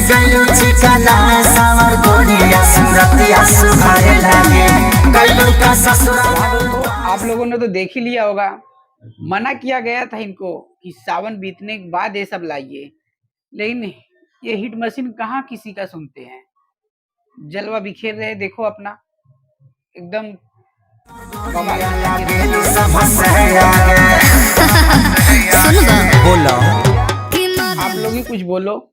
गयो चिकना सावर गोरिया सुरतिया सुभाए लागे गयो का ससुरा। आप लोगों ने तो देख ही लिया होगा, मना किया गया था इनको कि सावन बीतने के बाद ये सब लाइए, लेकिन ये हिट मशीन कहाँ किसी का सुनते हैं। जलवा बिखेर रहे, देखो अपना एकदम बोलो आप लोग ही कुछ बोलो।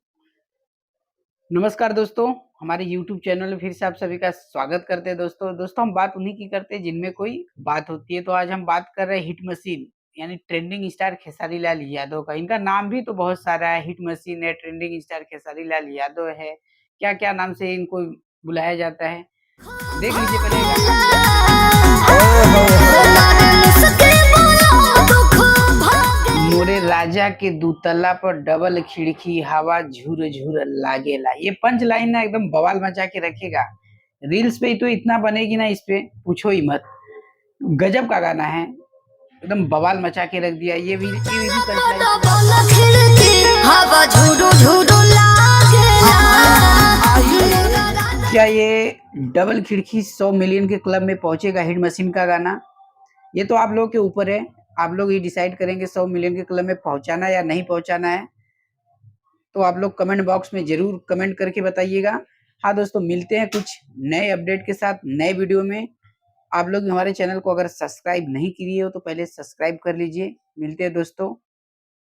नमस्कार दोस्तों, हमारे YouTube चैनल में फिर से आप सभी का स्वागत करते हैं। दोस्तों हम बात उन्हीं की करते हैं जिनमें कोई बात होती है। तो आज हम बात कर रहे हैं हिट मशीन यानी ट्रेंडिंग स्टार खेसारी लाल यादव का। इनका नाम भी तो बहुत सारा है, हिट मशीन है, ट्रेंडिंग स्टार खेसारी लाल यादव है, क्या क्या नाम से इनको बुलाया जाता है, देख लीजिए पहले। मोरे राजा के दूतला पर डबल खिड़की हवा झुर झुर लागेला, ये पंच लाइन ना एकदम बवाल मचा के रखेगा। रील्स पे तो इतना बनेगी ना, इस पे पूछो ही मत। गजब का गाना है, एकदम बवाल मचा के रख दिया। ये भी क्या ये डबल खिड़की 100 मिलियन के क्लब में पहुंचेगा हिट मशीन का गाना? ये तो आप लोगों के ऊपर है, आप लोग ये डिसाइड करेंगे 100 मिलियन के क्लब में पहुंचाना या नहीं पहुंचाना है। तो आप लोग कमेंट बॉक्स में जरूर कमेंट करके बताइएगा। हाँ दोस्तों, मिलते हैं कुछ नए अपडेट के साथ नए वीडियो में। आप लोग हमारे चैनल को अगर सब्सक्राइब नहीं किए हो तो पहले सब्सक्राइब कर लीजिए। मिलते हैं दोस्तों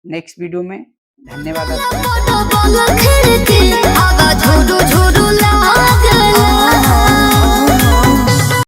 नेक्स्ट वीडियो में। धन्यवाद।